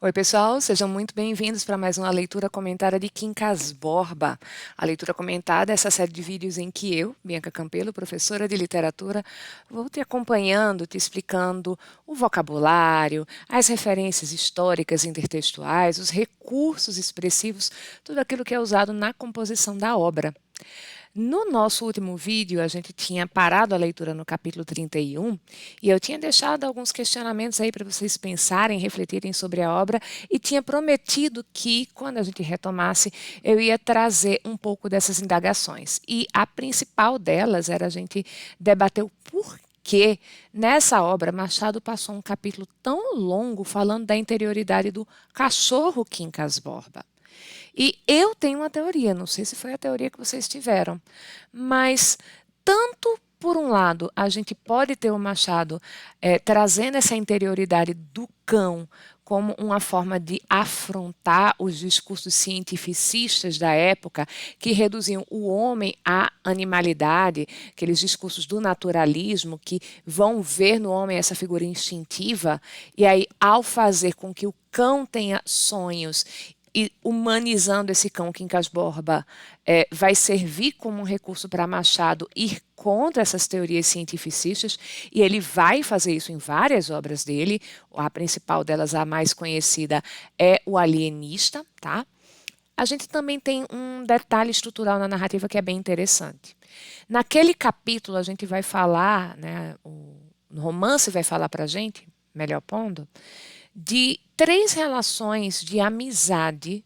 Oi, pessoal, sejam muito bem-vindos para mais uma leitura comentada de Quincas Borba. A leitura comentada é essa série de vídeos em que eu, Bianca Campelo, professora de literatura, vou te acompanhando, te explicando o vocabulário, as referências históricas intertextuais, os recursos expressivos, tudo aquilo que é usado na composição da obra. No nosso último vídeo, a gente tinha parado a leitura no capítulo 31 e eu tinha deixado alguns questionamentos aí para vocês pensarem, refletirem sobre a obra e tinha prometido que, quando a gente retomasse, eu ia trazer um pouco dessas indagações. E a principal delas era a gente debater o porquê nessa obra Machado passou um capítulo tão longo falando da interioridade do cachorro Quincas Borba. E eu tenho uma teoria, não sei se foi a teoria que vocês tiveram, mas tanto por um lado, a gente pode ter o Machado trazendo essa interioridade do cão como uma forma de afrontar os discursos cientificistas da época que reduziam o homem à animalidade, aqueles discursos do naturalismo que vão ver no homem essa figura instintiva, e aí, ao fazer com que o cão tenha sonhos e humanizando esse cão Quincas Borba vai servir como um recurso para Machado ir contra essas teorias cientificistas, e ele vai fazer isso em várias obras dele. A principal delas, a mais conhecida, é O Alienista, tá? A gente também tem um detalhe estrutural na narrativa que é bem interessante. Naquele capítulo, a gente vai falar, né, o romance vai falar para a gente, melhor pondo, de três relações de amizade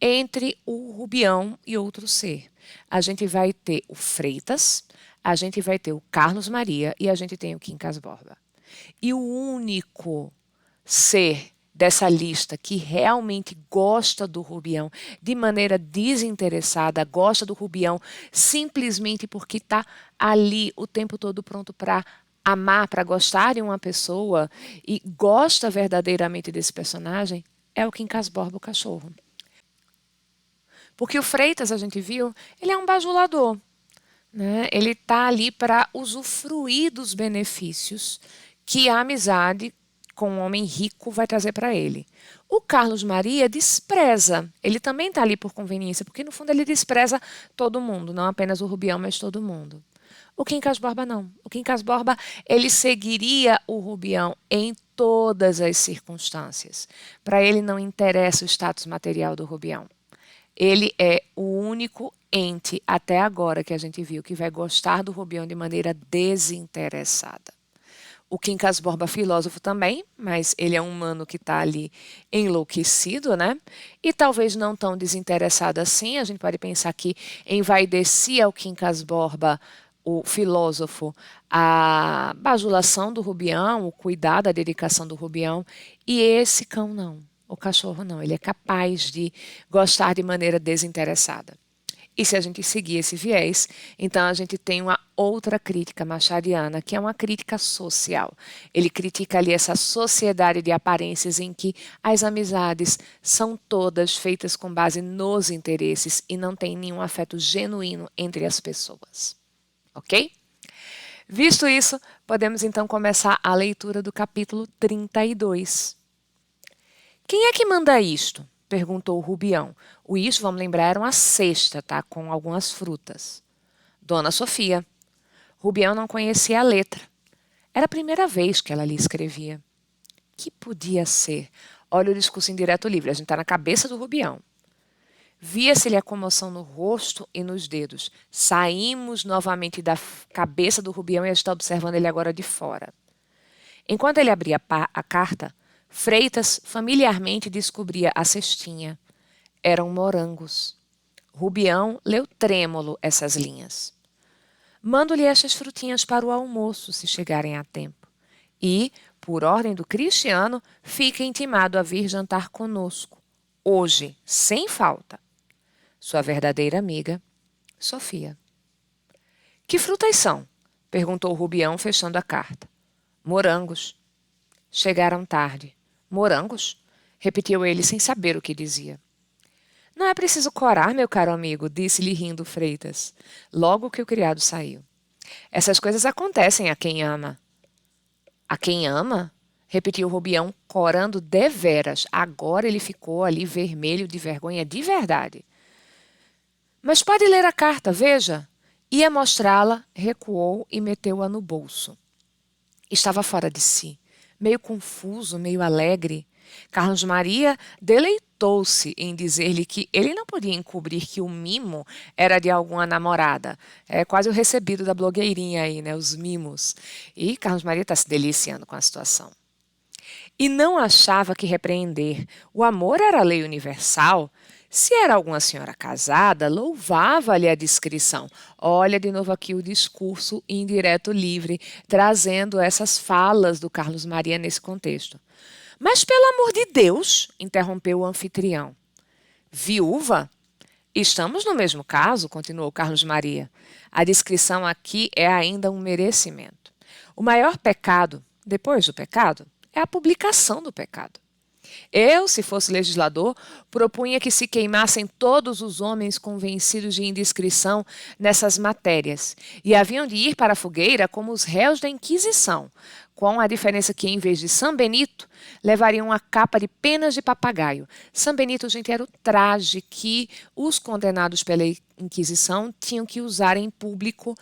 entre o Rubião e outro ser. A gente vai ter o Freitas, a gente vai ter o Carlos Maria e a gente tem o Quincas Borba. E o único ser dessa lista que realmente gosta do Rubião de maneira desinteressada, gosta do Rubião simplesmente porque está ali o tempo todo pronto para amar, para gostar de uma pessoa e gosta verdadeiramente desse personagem, é o Quincas Borba, o cachorro. Porque o Freitas, a gente viu, ele é um bajulador, né? Ele está ali para usufruir dos benefícios que a amizade com um homem rico vai trazer para ele. O Carlos Maria despreza, ele também está ali por conveniência, porque no fundo ele despreza todo mundo, não apenas o Rubião, mas todo mundo. O Quincas Borba não. O Quincas Borba, ele seguiria o Rubião em todas as circunstâncias. Para ele não interessa o status material do Rubião. Ele é o único ente até agora que a gente viu que vai gostar do Rubião de maneira desinteressada. O Quincas Borba filósofo também, mas ele é um humano que está ali enlouquecido, né? E talvez não tão desinteressado assim. A gente pode pensar que envaidecia o Quincas Borba, o filósofo, a bajulação do Rubião, o cuidado, a dedicação do Rubião, e esse cão não. O cachorro não, ele é capaz de gostar de maneira desinteressada. E se a gente seguir esse viés, então a gente tem uma outra crítica machadiana, que é uma crítica social. Ele critica ali essa sociedade de aparências em que as amizades são todas feitas com base nos interesses e não tem nenhum afeto genuíno entre as pessoas. Ok? Visto isso, podemos então começar a leitura do capítulo 32. Quem é que manda isto? Perguntou o Rubião. O isto, vamos lembrar, era uma cesta, tá? Com algumas frutas. Dona Sofia. Rubião não conhecia a letra. Era a primeira vez que ela lhe escrevia. Que podia ser? Olha o discurso em direto livre. A gente está na cabeça do Rubião. Via-se-lhe a comoção no rosto e nos dedos. Saímos novamente da cabeça do Rubião e a gente está observando ele agora de fora. Enquanto ele abria a carta, Freitas familiarmente descobria a cestinha. Eram morangos. Rubião leu trêmulo essas linhas. Mando-lhe estas frutinhas para o almoço, se chegarem a tempo. E, por ordem do Cristiano, fica intimado a vir jantar conosco. Hoje, sem falta. Sua verdadeira amiga, Sofia. Que frutas são? Perguntou Rubião, fechando a carta. Morangos. Chegaram tarde. Morangos? Repetiu ele sem saber o que dizia. Não é preciso corar, meu caro amigo, disse-lhe rindo Freitas, logo que o criado saiu. Essas coisas acontecem a quem ama. A quem ama? repetiu Rubião, corando deveras. Agora ele ficou ali vermelho de vergonha de verdade. Mas pode ler a carta, veja. Ia mostrá-la, recuou e meteu-a no bolso. Estava fora de si, meio confuso, meio alegre. Carlos Maria deleitou-se em dizer-lhe que ele não podia encobrir que o mimo era de alguma namorada. É quase o recebido da blogueirinha aí, né? Os mimos. E Carlos Maria está se deliciando com a situação. E não achava que repreender. O amor era lei universal. Se era alguma senhora casada, louvava-lhe a discrição. Olha de novo aqui o discurso indireto livre, trazendo essas falas do Carlos Maria nesse contexto. Mas, pelo amor de Deus, interrompeu o anfitrião. Viúva? Estamos no mesmo caso, continuou Carlos Maria. A discrição aqui é ainda um merecimento. O maior pecado, depois do pecado, é a publicação do pecado. Eu, se fosse legislador, propunha que se queimassem todos os homens convencidos de indiscrição nessas matérias, e haviam de ir para a fogueira como os réus da Inquisição, com a diferença que, em vez de São Benito, levariam uma capa de penas de papagaio. São Benito, gente, era o traje que os condenados pela Inquisição tinham que usar em público,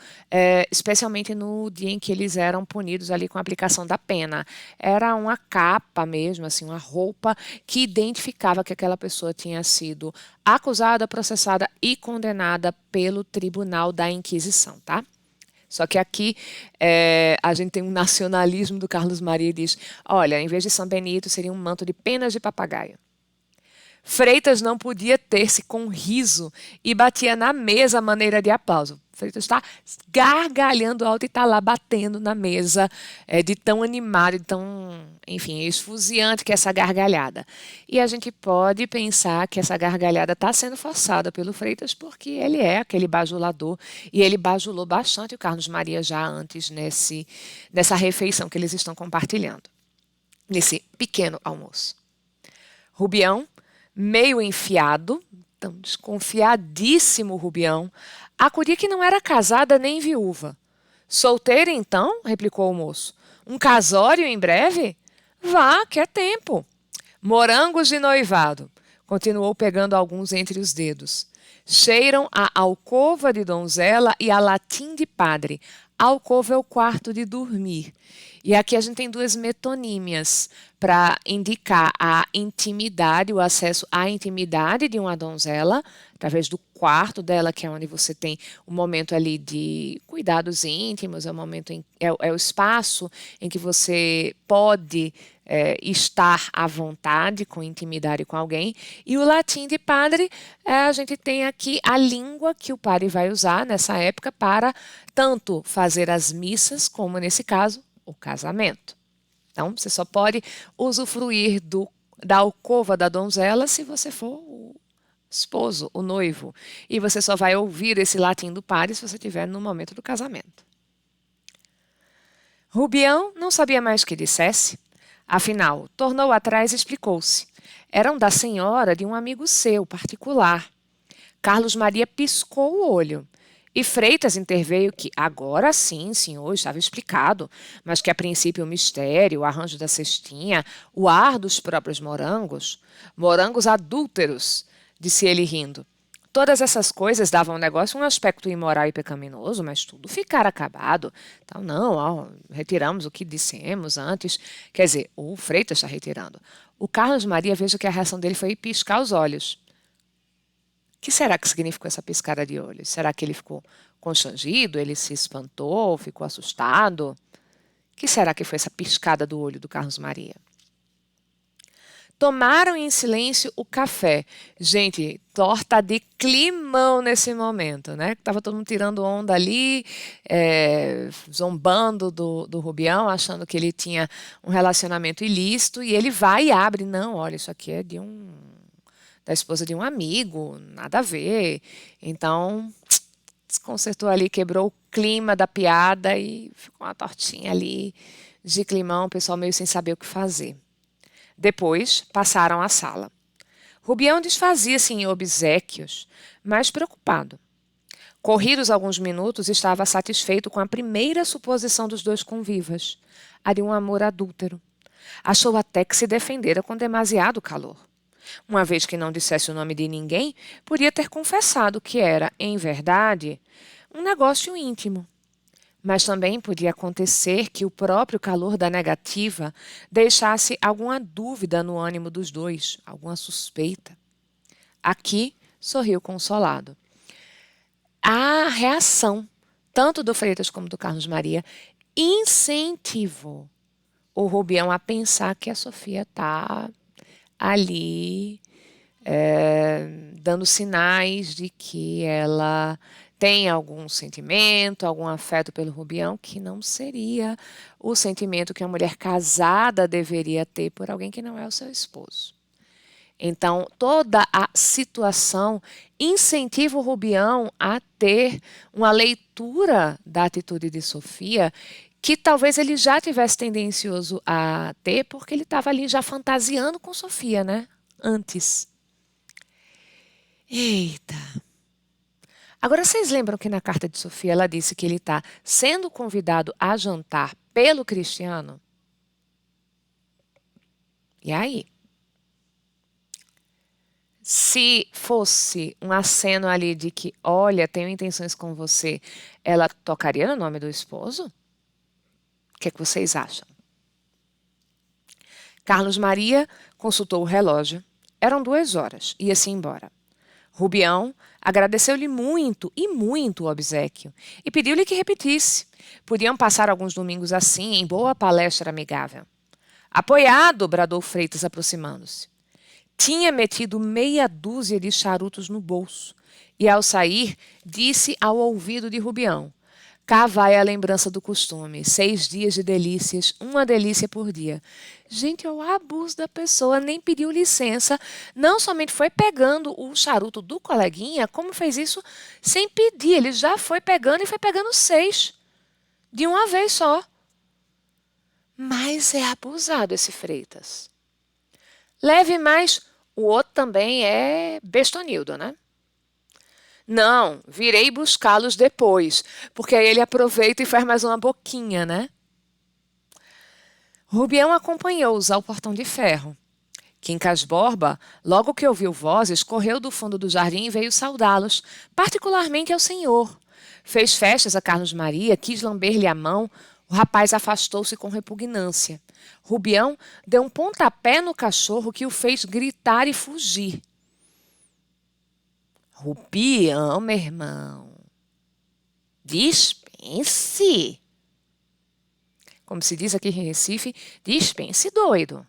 especialmente no dia em que eles eram punidos ali com a aplicação da pena. Era uma capa mesmo, assim, uma roupa que identificava que aquela pessoa tinha sido acusada, processada e condenada pelo Tribunal da Inquisição, tá? Só que aqui a gente tem um nacionalismo do Carlos Maria e diz, olha, em vez de São Benito, seria um manto de penas de papagaio. Freitas não podia ter-se com riso e batia na mesa à maneira de aplauso. Freitas está gargalhando alto e está lá batendo na mesa de tão animado, de tão, enfim, esfuziante que é essa gargalhada. E a gente pode pensar que essa gargalhada está sendo forçada pelo Freitas porque ele é aquele bajulador e ele bajulou bastante o Carlos Maria já antes nessa refeição que eles estão compartilhando, nesse pequeno almoço. Rubião, meio enfiado, tão desconfiadíssimo Rubião, acudia que não era casada nem viúva. Solteira, então? Replicou o moço. Um casório em breve? Vá, que é tempo. Morangos de noivado, continuou pegando alguns entre os dedos. Cheiram a alcova de donzela e a latim de padre. Alcova é o quarto de dormir. E aqui a gente tem duas metonímias para indicar a intimidade, o acesso à intimidade de uma donzela, através do quarto dela, que é onde você tem o momento ali de cuidados íntimos, é o espaço em que você pode estar à vontade, com intimidade com alguém. E o latim de padre, a gente tem aqui a língua que o padre vai usar nessa época para tanto fazer as missas, como nesse caso, o casamento. Então, você só pode usufruir da alcova da donzela se você for o esposo, o noivo. E você só vai ouvir esse latim do padre se você estiver no momento do casamento. Rubião não sabia mais o que dissesse. Afinal, tornou atrás e explicou-se. Eram da senhora de um amigo seu, particular. Carlos Maria piscou o olho. E Freitas interveio que, agora sim, senhor, estava explicado, mas que a princípio o mistério, o arranjo da cestinha, o ar dos próprios morangos adúlteros, disse ele rindo. Todas essas coisas davam ao negócio um aspecto imoral e pecaminoso, mas tudo ficara acabado. Então, não, ó, retiramos o que dissemos antes. Quer dizer, o Freitas está retirando. O Carlos Maria, veja que a reação dele foi piscar os olhos. O que será que significou essa piscada de olhos? Será que ele ficou constrangido? Ele se espantou? Ficou assustado? O que será que foi essa piscada do olho do Carlos Maria? Tomaram em silêncio o café. Gente, torta de climão nesse momento, né? Tava todo mundo tirando onda ali, zombando do Rubião, achando que ele tinha um relacionamento ilícito, e ele vai e abre. Não, olha, isso aqui é da esposa de um amigo, nada a ver. Então, desconcertou ali, quebrou o clima da piada e ficou uma tortinha ali de climão, o pessoal meio sem saber o que fazer. Depois, passaram à sala. Rubião desfazia-se em obséquios, mas preocupado. Corridos alguns minutos, estava satisfeito com a primeira suposição dos dois convivas, a de um amor adúltero. Achou até que se defendera com demasiado calor. Uma vez que não dissesse o nome de ninguém, podia ter confessado que era, em verdade, um negócio íntimo. Mas também podia acontecer que o próprio calor da negativa deixasse alguma dúvida no ânimo dos dois, alguma suspeita. Aqui sorriu consolado. A reação, tanto do Freitas como do Carlos Maria, incentivou o Rubião a pensar que a Sofia está ali dando sinais de que ela tem algum sentimento, algum afeto pelo Rubião, que não seria o sentimento que uma mulher casada deveria ter por alguém que não é o seu esposo. Então, toda a situação incentiva o Rubião a ter uma leitura da atitude de Sofia que talvez ele já tivesse tendencioso a ter, porque ele estava ali já fantasiando com Sofia, né? Antes. Eita! Agora, vocês lembram que na carta de Sofia ela disse que ele está sendo convidado a jantar pelo Cristiano? E aí? Se fosse um aceno ali de que, olha, tenho intenções com você, ela tocaria no nome do esposo? O que é que vocês acham? Carlos Maria consultou o relógio. Eram 2 horas. Ia-se embora. Rubião agradeceu-lhe muito e muito o obséquio e pediu-lhe que repetisse. Podiam passar alguns domingos assim, em boa palestra amigável. Apoiado, bradou Freitas, aproximando-se. Tinha metido meia dúzia de charutos no bolso e, ao sair, disse ao ouvido de Rubião: cá vai a lembrança do costume, 6 dias de delícias, uma delícia por dia. Gente, é o abuso da pessoa, nem pediu licença, não somente foi pegando o charuto do coleguinha, como fez isso sem pedir, ele já foi pegando e foi pegando 6, de uma vez só. Mas é abusado esse Freitas. Leve mais, o outro também é bestonildo, né? Não, virei buscá-los depois, porque aí ele aproveita e faz mais uma boquinha, né? Rubião acompanhou-os ao portão de ferro. Quincas Borba, logo que ouviu vozes, correu do fundo do jardim e veio saudá-los, particularmente ao senhor. Fez festas a Carlos Maria, quis lamber-lhe a mão. O rapaz afastou-se com repugnância. Rubião deu um pontapé no cachorro que o fez gritar e fugir. Rubião, meu irmão, dispense. Como se diz aqui em Recife, dispense doido.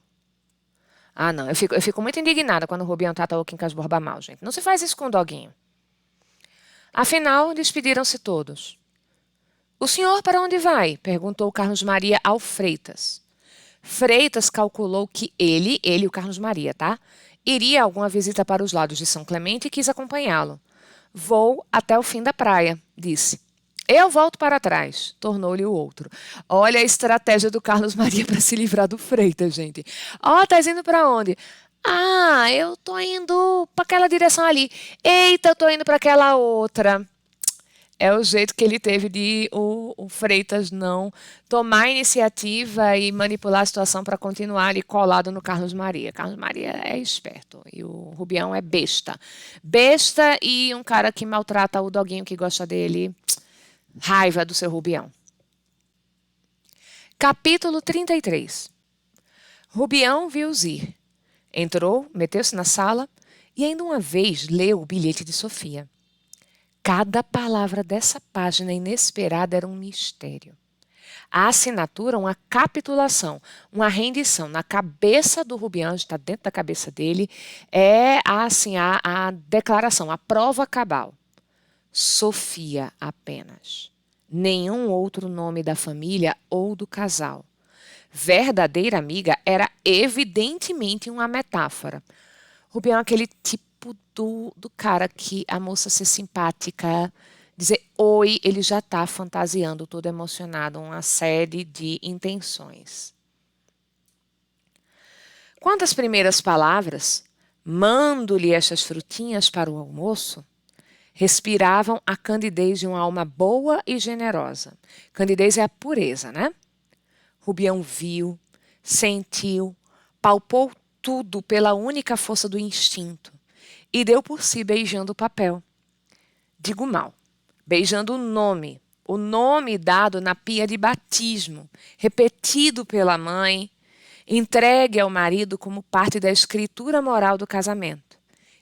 Ah, não, eu fico muito indignada quando o Rubião trata o Quincas Borba mal, gente. Não se faz isso com o doguinho. Afinal, despediram-se todos. O senhor para onde vai? Perguntou Carlos Maria ao Freitas. Freitas calculou que ele, o Carlos Maria, tá? Iria a alguma visita para os lados de São Clemente e quis acompanhá-lo. Vou até o fim da praia, disse. Eu volto para trás, tornou-lhe o outro. Olha a estratégia do Carlos Maria para se livrar do Freitas, gente. Ó, tá indo para onde? Ah, eu tô indo para aquela direção ali. Eita, eu tô indo para aquela outra. É o jeito que ele teve de o Freitas não tomar a iniciativa e manipular a situação para continuar ali colado no Carlos Maria. Carlos Maria é esperto e o Rubião é besta. Besta e um cara que maltrata o doguinho que gosta dele. Raiva do seu Rubião. Capítulo 33. Rubião viu-os ir. Entrou, meteu-se na sala e ainda uma vez leu o bilhete de Sofia. Cada palavra dessa página inesperada era um mistério. A assinatura, uma capitulação, uma rendição na cabeça do Rubião, está dentro da cabeça dele, é assim, a declaração, a prova cabal. Sofia apenas. Nenhum outro nome da família ou do casal. Verdadeira amiga era evidentemente uma metáfora. Rubião é aquele tipo do cara que a moça ser simpática, dizer oi, ele já está fantasiando, todo emocionado, uma série de intenções. Quanto às primeiras palavras, mando-lhe estas frutinhas para o almoço, respiravam a candidez de uma alma boa e generosa. Candidez é a pureza, né? Rubião viu, sentiu, palpou tudo pela única força do instinto e deu por si beijando o papel. Digo mal, beijando o nome dado na pia de batismo, repetido pela mãe, entregue ao marido como parte da escritura moral do casamento,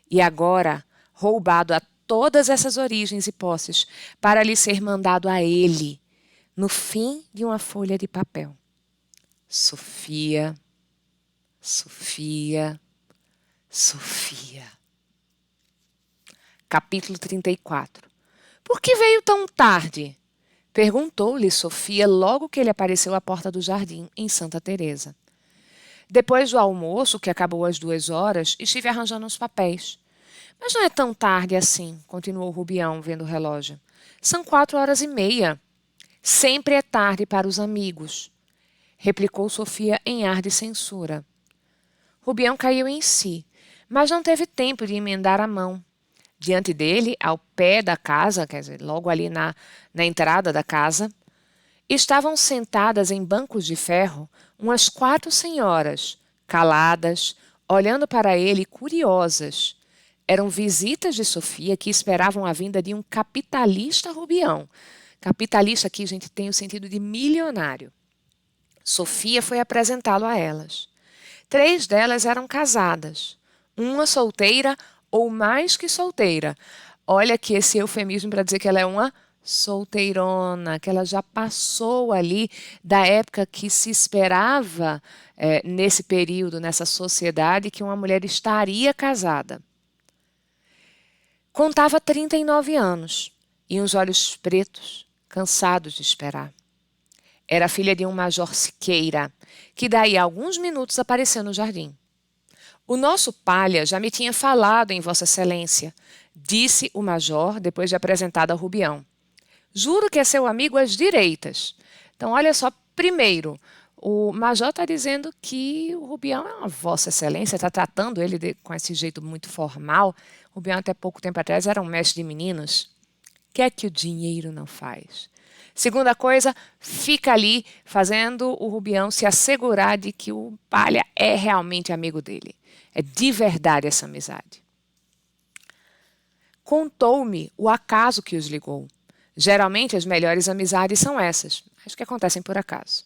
e agora roubado a todas essas origens e posses para lhe ser mandado a ele, no fim de uma folha de papel. Sofia, Sofia, Sofia. Capítulo 34. Por que veio tão tarde? Perguntou-lhe Sofia logo que ele apareceu à porta do jardim, em Santa Teresa. Depois do almoço, que acabou às 2 horas, estive arranjando uns papéis. Mas não é tão tarde assim, continuou Rubião, vendo o relógio. São 4 horas e meia. Sempre é tarde para os amigos, replicou Sofia em ar de censura. Rubião caiu em si, mas não teve tempo de emendar a mão. Diante dele, ao pé da casa, quer dizer, logo ali na entrada da casa, estavam sentadas em bancos de ferro umas 4 senhoras, caladas, olhando para ele curiosas. Eram visitas de Sofia que esperavam a vinda de um capitalista Rubião. Capitalista aqui, gente, tem o sentido de milionário. Sofia foi apresentá-lo a elas. 3 delas eram casadas, uma solteira ou mais que solteira. Olha que esse eufemismo para dizer que ela é uma solteirona, que ela já passou ali da época que se esperava, nesse período, nessa sociedade, que uma mulher estaria casada. Contava 39 anos e uns olhos pretos, cansados de esperar. Era filha de um major Siqueira, que daí a alguns minutos apareceu no jardim. O nosso palha já me tinha falado em Vossa Excelência, disse o major, depois de apresentado a Rubião. Juro que é seu amigo às direitas. Então, olha só, primeiro, o major está dizendo que o Rubião é uma Vossa Excelência, está tratando ele com esse jeito muito formal. O Rubião, até pouco tempo atrás, era um mestre de meninos. O que é que o dinheiro não faz? Segunda coisa, fica ali fazendo o Rubião se assegurar de que o palha é realmente amigo dele. É de verdade essa amizade. Contou-me o acaso que os ligou. Geralmente as melhores amizades são essas, as que acontecem por acaso.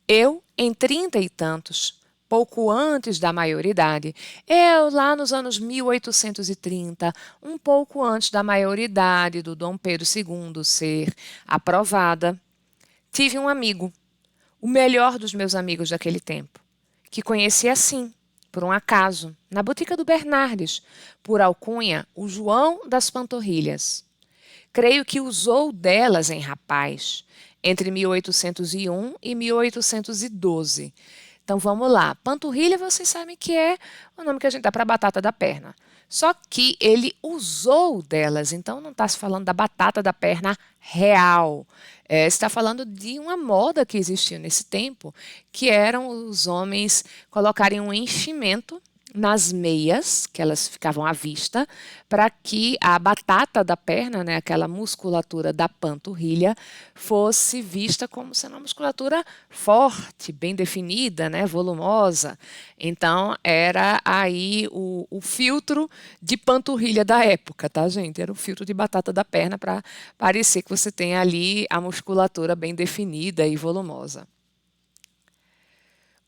Eu, em 30 e tantos, pouco antes da maioridade, eu lá nos anos 1830, um pouco antes da maioridade do Dom Pedro II ser aprovada, tive um amigo, o melhor dos meus amigos daquele tempo, que conheci assim, por um acaso, na botica do Bernardes, por alcunha, o João das Pantorrilhas. Creio que usou delas em rapaz, entre 1801 e 1812. Então vamos lá. Panturrilha, vocês sabem que é o nome que a gente dá para a batata da perna. Só que ele usou delas, então não está se falando da batata da perna real. Está falando de uma moda que existiu nesse tempo, que eram os homens colocarem um enchimento nas meias, que elas ficavam à vista, para que a batata da perna, né, aquela musculatura da panturrilha, fosse vista como sendo uma musculatura forte, bem definida, né, volumosa. Então, era aí o filtro de panturrilha da época, tá, gente? Era o filtro de batata da perna para parecer que você tem ali a musculatura bem definida e volumosa.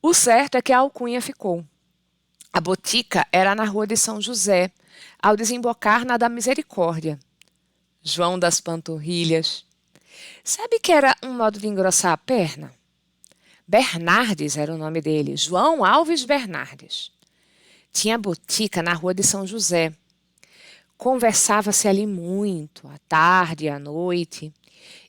O certo é que a alcunha ficou. A botica era na rua de São José, ao desembocar na da Misericórdia. João das Panturrilhas. Sabe que era um modo de engrossar a perna? Bernardes era o nome dele, João Alves Bernardes. Tinha botica na rua de São José. Conversava-se ali muito, à tarde e à noite.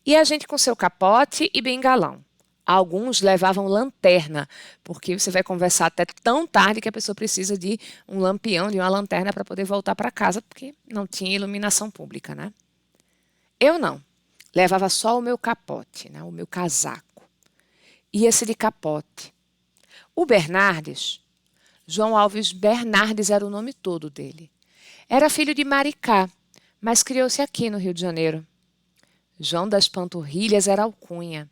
E a gente com seu capote e bengalão. Alguns levavam lanterna, porque você vai conversar até tão tarde que a pessoa precisa de um lampião, de uma lanterna para poder voltar para casa, porque não tinha iluminação pública, né? Eu não. Levava só o meu capote, né? O meu casaco. Ia-se de capote. O Bernardes, João Alves Bernardes era o nome todo dele. Era filho de Maricá, mas criou-se aqui no Rio de Janeiro. João das Panturrilhas era alcunha.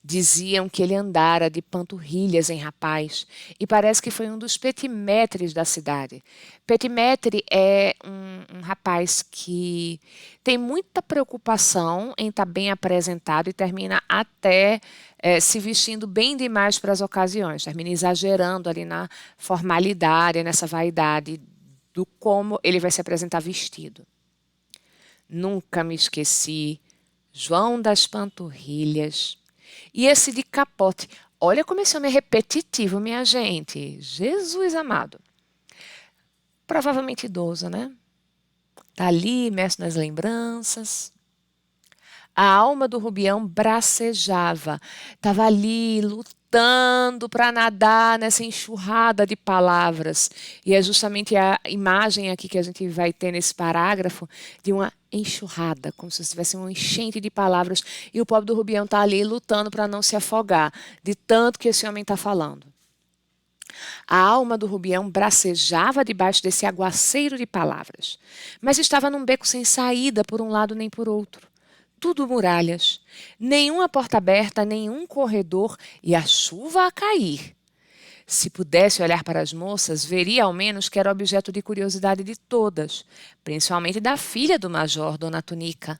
Diziam que ele andara de panturrilhas em rapaz, e parece que foi um dos petimetres da cidade. Petimetre é um rapaz que tem muita preocupação em estar bem apresentado e termina até se vestindo bem demais para as ocasiões, termina exagerando ali na formalidade, nessa vaidade do como ele vai se apresentar vestido. Nunca me esqueci, João das Panturrilhas. E esse de capote. Olha como esse homem é repetitivo, minha gente. Jesus amado. Provavelmente idoso, né? Tá ali, imerso nas lembranças. A alma do Rubião bracejava. Estava ali lutando para nadar nessa enxurrada de palavras. E é justamente a imagem aqui que a gente vai ter nesse parágrafo de uma enxurrada, como se tivesse uma enchente de palavras. E o pobre do Rubião está ali lutando para não se afogar, de tanto que esse homem está falando. A alma do Rubião bracejava debaixo desse aguaceiro de palavras, mas estava num beco sem saída por um lado nem por outro. Tudo muralhas, nenhuma porta aberta, nenhum corredor e a chuva a cair. Se pudesse olhar para as moças, veria ao menos que era objeto de curiosidade de todas, principalmente da filha do major, Dona Tunica.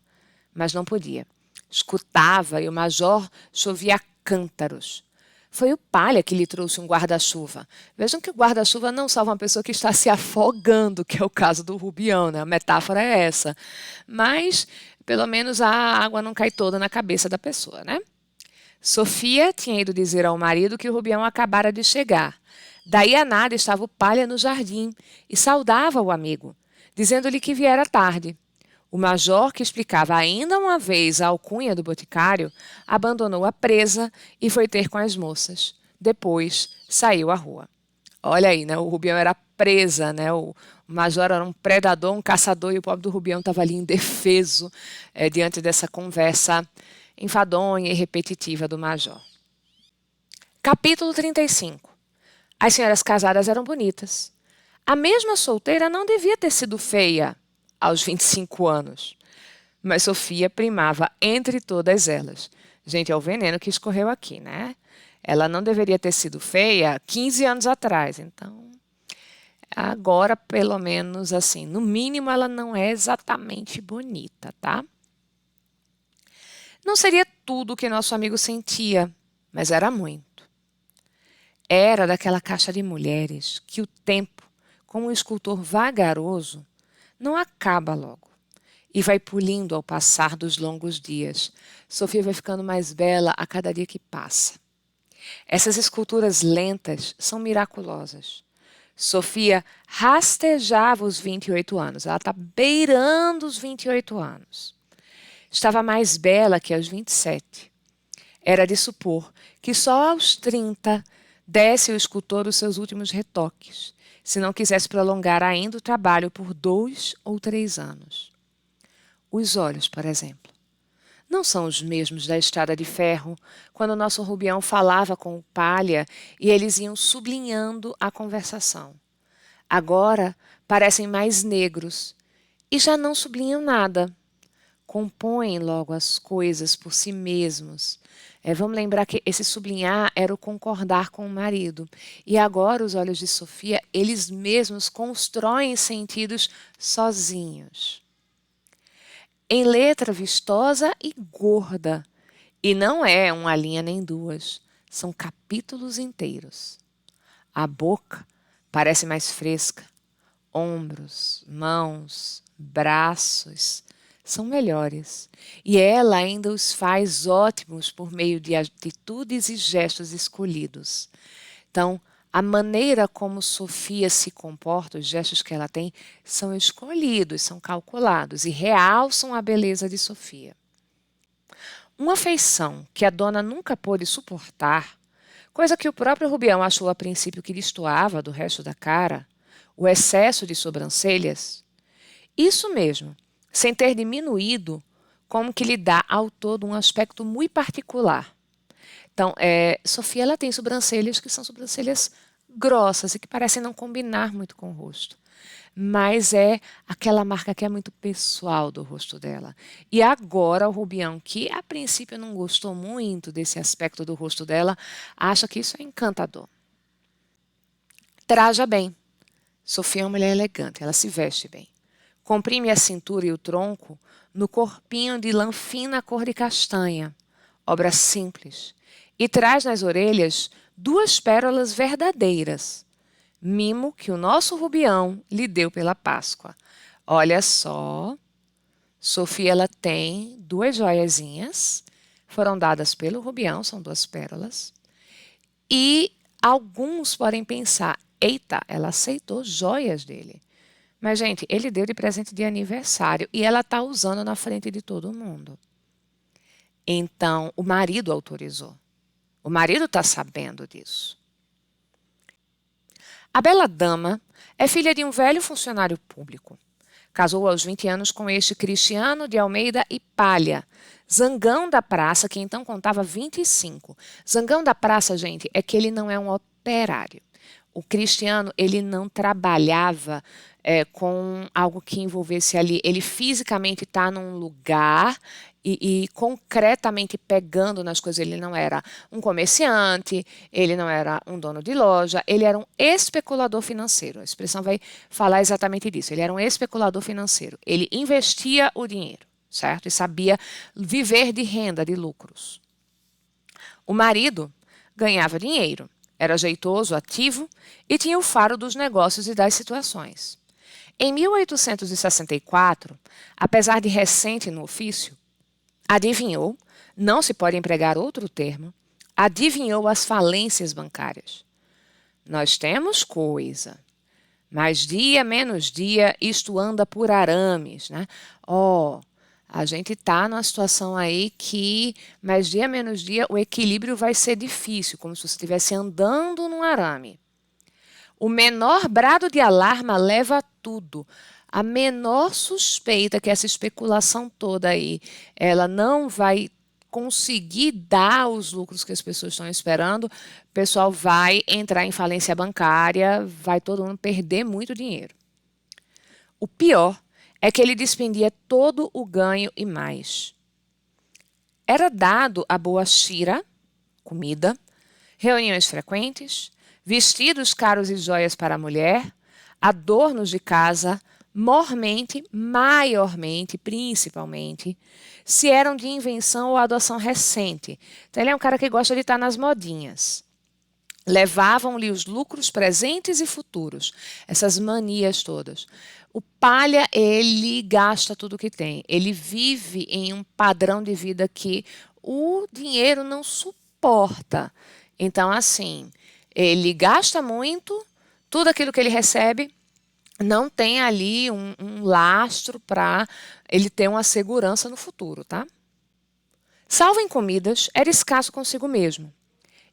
Mas não podia. Escutava e o major chovia a cântaros. Foi o Palha que lhe trouxe um guarda-chuva. Vejam que o guarda-chuva não salva uma pessoa que está se afogando, que é o caso do Rubião, né? A metáfora é essa. Mas, pelo menos, a água não cai toda na cabeça da pessoa, né? Sofia tinha ido dizer ao marido que o Rubião acabara de chegar. Daí a nada estava o Palha no jardim e saudava o amigo, dizendo-lhe que viera tarde. O major, que explicava ainda uma vez a alcunha do boticário, abandonou a presa e foi ter com as moças. Depois saiu à rua. Olha aí, né? O Rubião era presa, né? O major era um predador, um caçador, e o pobre do Rubião estava ali indefeso diante dessa conversa enfadonha e repetitiva do major. Capítulo 35. As senhoras casadas eram bonitas. A mesma solteira não devia ter sido feia aos 25 anos. Mas Sofia primava entre todas elas. Gente, é o veneno que escorreu aqui, né? Ela não deveria ter sido feia 15 anos atrás. Então, agora, pelo menos, assim, no mínimo, ela não é exatamente bonita, tá? Não seria tudo o que nosso amigo sentia, mas era muito. Era daquela caixa de mulheres que o tempo, como um escultor vagaroso, não acaba logo e vai pulindo ao passar dos longos dias. Sofia vai ficando mais bela a cada dia que passa. Essas esculturas lentas são miraculosas. Sofia rastejava os 28 anos. Ela está beirando os 28 anos. Estava mais bela que aos 27. Era de supor que só aos 30 desse o escultor os seus últimos retoques, se não quisesse prolongar ainda o trabalho por 2 ou 3 anos. Os olhos, por exemplo, não são os mesmos da Estrada de Ferro, quando o nosso Rubião falava com o Palha e eles iam sublinhando a conversação. Agora parecem mais negros e já não sublinham nada. Compõem logo as coisas por si mesmos. Vamos lembrar que esse sublinhar era o concordar com o marido. E agora os olhos de Sofia, eles mesmos constroem sentidos sozinhos. Em letra vistosa e gorda. E não é uma linha nem duas. São capítulos inteiros. A boca parece mais fresca. Ombros, mãos, braços são melhores. E ela ainda os faz ótimos por meio de atitudes e gestos escolhidos. Então, a maneira como Sofia se comporta, os gestos que ela tem, são escolhidos, são calculados e realçam a beleza de Sofia. Uma afeição que a dona nunca pôde suportar, coisa que o próprio Rubião achou a princípio que destoava do resto da cara, o excesso de sobrancelhas, isso mesmo, sem ter diminuído, como que lhe dá ao todo um aspecto muito particular. Então, Sofia ela tem sobrancelhas que são sobrancelhas grossas e que parecem não combinar muito com o rosto. Mas é aquela marca que é muito pessoal do rosto dela. E agora o Rubião, que a princípio não gostou muito desse aspecto do rosto dela, acha que isso é encantador. Traja bem. Sofia é uma mulher elegante, ela se veste bem. Comprime a cintura e o tronco no corpinho de lã fina cor de castanha, obra simples, e traz nas orelhas 2 pérolas verdadeiras, mimo que o nosso Rubião lhe deu pela Páscoa. Olha só, Sofia ela tem 2 joiazinhas, foram dadas pelo Rubião, são 2 pérolas, e alguns podem pensar, eita, ela aceitou joias dele. Mas, gente, ele deu de presente de aniversário e ela está usando na frente de todo mundo. Então, o marido autorizou. O marido está sabendo disso. A bela dama é filha de um velho funcionário público. Casou aos 20 anos com este Cristiano de Almeida e Palha, zangão da praça, que então contava 25. Zangão da praça, gente, é que ele não é um operário. O Cristiano, ele não trabalhava com algo que envolvesse ali. Ele fisicamente está num lugar e concretamente pegando nas coisas. Ele não era um comerciante, ele não era um dono de loja, ele era um especulador financeiro. A expressão vai falar exatamente disso. Ele era um especulador financeiro. Ele investia o dinheiro, certo? E sabia viver de renda, de lucros. O marido ganhava dinheiro, era jeitoso, ativo e tinha o faro dos negócios e das situações. Em 1864, apesar de recente no ofício, adivinhou, não se pode empregar outro termo, adivinhou as falências bancárias. Nós temos coisa, mas dia menos dia isto anda por arames, né? A gente está numa situação aí que, mais dia menos dia, o equilíbrio vai ser difícil, como se você estivesse andando num arame. O menor brado de alarma leva a tudo. A menor suspeita que essa especulação toda aí, ela não vai conseguir dar os lucros que as pessoas estão esperando, o pessoal vai entrar em falência bancária, vai todo mundo perder muito dinheiro. O pior é que ele despendia todo o ganho e mais. Era dado a boa chira, comida, reuniões frequentes, vestidos caros e joias para a mulher, adornos de casa, mormente, maiormente, principalmente, se eram de invenção ou adoção recente. Então, ele é um cara que gosta de estar nas modinhas. Levavam-lhe os lucros presentes e futuros, essas manias todas. O Palha, ele gasta tudo o que tem. Ele vive em um padrão de vida que o dinheiro não suporta. Então, assim, ele gasta muito, tudo aquilo que ele recebe não tem ali um lastro para ele ter uma segurança no futuro, tá? Salvo em comidas, era escasso consigo mesmo.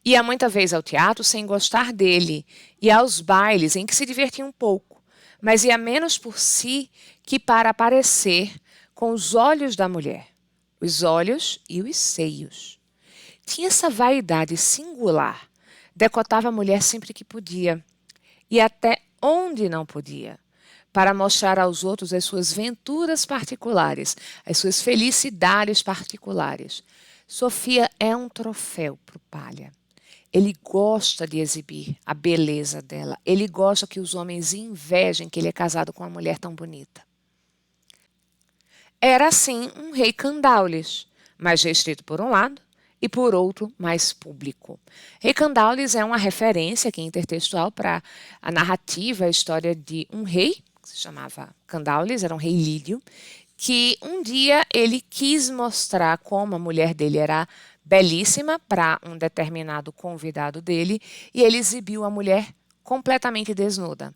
Ia muita vez ao teatro sem gostar dele, e aos bailes em que se divertia um pouco, mas ia menos por si que para aparecer com os olhos da mulher, os olhos e os seios. Tinha essa vaidade singular, decotava a mulher sempre que podia, e até onde não podia, para mostrar aos outros as suas venturas particulares, as suas felicidades particulares. Sofia é um troféu para o Palha. Ele gosta de exibir a beleza dela. Ele gosta que os homens invejem que ele é casado com uma mulher tão bonita. Era, assim, um rei Candaules, mais restrito por um lado e, por outro, mais público. Rei Candaules é uma referência aqui intertextual para a narrativa, a história de um rei, que se chamava Candaules, era um rei lídio, que um dia ele quis mostrar como a mulher dele era belíssima para um determinado convidado dele e ele exibiu a mulher completamente desnuda.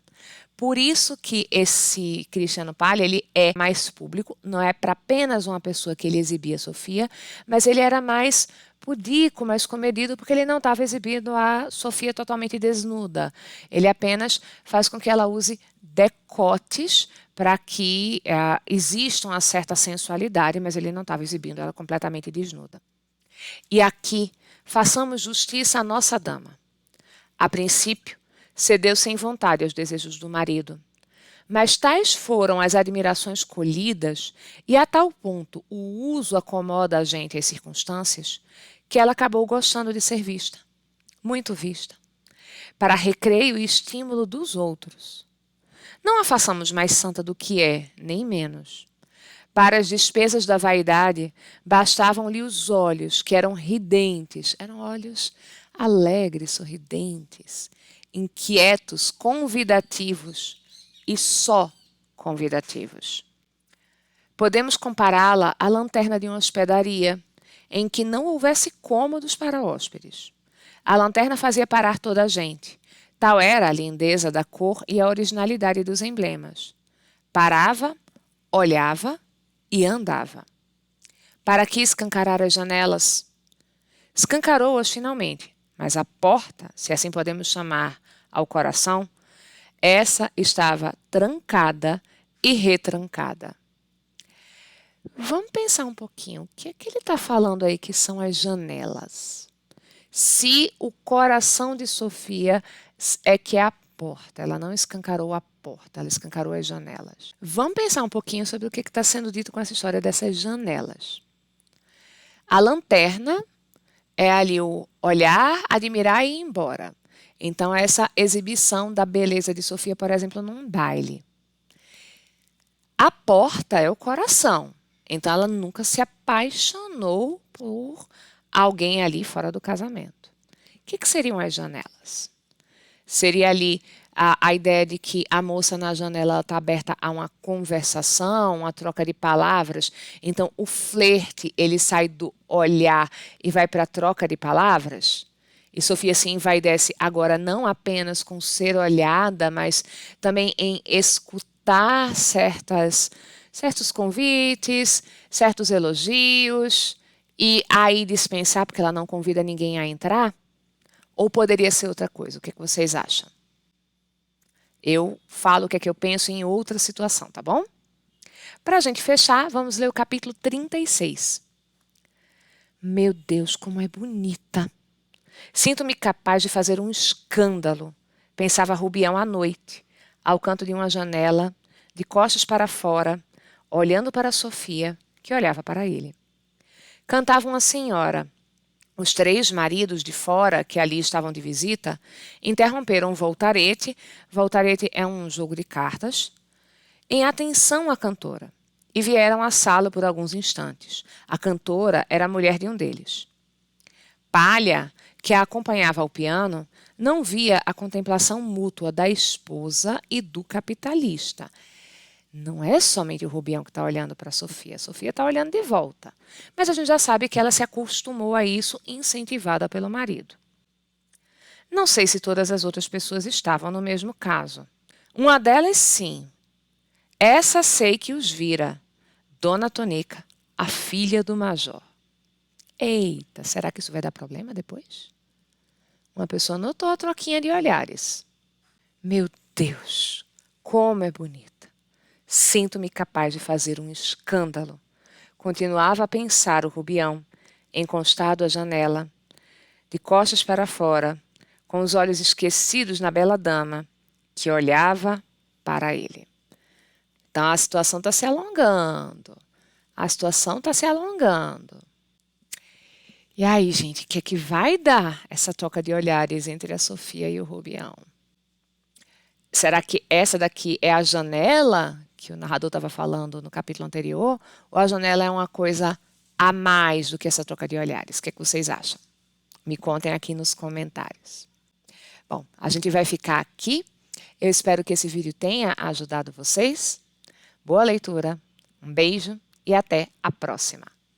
Por isso que esse Cristiano Palha, ele é mais público, não é para apenas uma pessoa que ele exibia a Sofia, mas ele era mais pudico, mais comedido, porque ele não estava exibindo a Sofia totalmente desnuda. Ele apenas faz com que ela use decotes para que exista uma certa sensualidade, mas ele não estava exibindo ela completamente desnuda. E aqui, façamos justiça à nossa dama. A princípio, cedeu sem vontade aos desejos do marido. Mas tais foram as admirações colhidas, e a tal ponto o uso acomoda a gente às circunstâncias, que ela acabou gostando de ser vista, muito vista, para recreio e estímulo dos outros. Não a façamos mais santa do que é, nem menos. Para as despesas da vaidade, bastavam-lhe os olhos, que eram ridentes, eram olhos alegres, sorridentes, inquietos, convidativos e só convidativos. Podemos compará-la à lanterna de uma hospedaria, em que não houvesse cômodos para hóspedes. A lanterna fazia parar toda a gente. Tal era a lindeza da cor e a originalidade dos emblemas. Parava, olhava e andava. Para que escancarar as janelas? Escancarou-as finalmente, mas a porta, se assim podemos chamar, ao coração, essa estava trancada e retrancada. Vamos pensar um pouquinho. O que é que ele está falando aí que são as janelas? Se o coração de Sofia é que é a porta, ela não escancarou a porta, ela escancarou as janelas. Vamos pensar um pouquinho sobre o que está sendo dito com essa história dessas janelas. A lanterna é ali o olhar, admirar e ir embora. Então, essa exibição da beleza de Sofia, por exemplo, num baile. A porta é o coração. Então, ela nunca se apaixonou por alguém ali fora do casamento. O que seriam as janelas? Seria ali a ideia de que a moça na janela está aberta a uma conversação, uma troca de palavras. Então, o flerte, ele sai do olhar e vai para a troca de palavras. E Sofia se envaidece agora não apenas com ser olhada, mas também em escutar certos convites, certos elogios, e aí dispensar porque ela não convida ninguém a entrar? Ou poderia ser outra coisa? O que vocês acham? Eu falo o que é que eu penso em outra situação, tá bom? Para a gente fechar, vamos ler o capítulo 36. Meu Deus, como é bonita! Sinto-me capaz de fazer um escândalo, pensava Rubião à noite, ao canto de uma janela, de costas para fora, olhando para Sofia, que olhava para ele. Cantava uma senhora. Os 3 maridos de fora, que ali estavam de visita, interromperam o voltarete. Voltarete é um jogo de cartas, em atenção à cantora, e vieram à sala por alguns instantes. A cantora era a mulher de um deles. Palha, que a acompanhava ao piano, não via a contemplação mútua da esposa e do capitalista. Não é somente o Rubião que está olhando para a Sofia está olhando de volta. Mas a gente já sabe que ela se acostumou a isso, incentivada pelo marido. Não sei se todas as outras pessoas estavam no mesmo caso. Uma delas, sim. Essa sei que os vira. Dona Tonica, a filha do major. Eita, será que isso vai dar problema depois? Uma pessoa notou a troquinha de olhares. Meu Deus, como é bonita. Sinto-me capaz de fazer um escândalo. Continuava a pensar o Rubião, encostado à janela, de costas para fora, com os olhos esquecidos na bela dama, que olhava para ele. Então a situação está se alongando. A situação está se alongando. E aí, gente, o que é que vai dar essa troca de olhares entre a Sofia e o Rubião? Será que essa daqui é a janela que o narrador estava falando no capítulo anterior? Ou a janela é uma coisa a mais do que essa troca de olhares? O que é que vocês acham? Me contem aqui nos comentários. Bom, a gente vai ficar aqui. Eu espero que esse vídeo tenha ajudado vocês. Boa leitura, um beijo e até a próxima.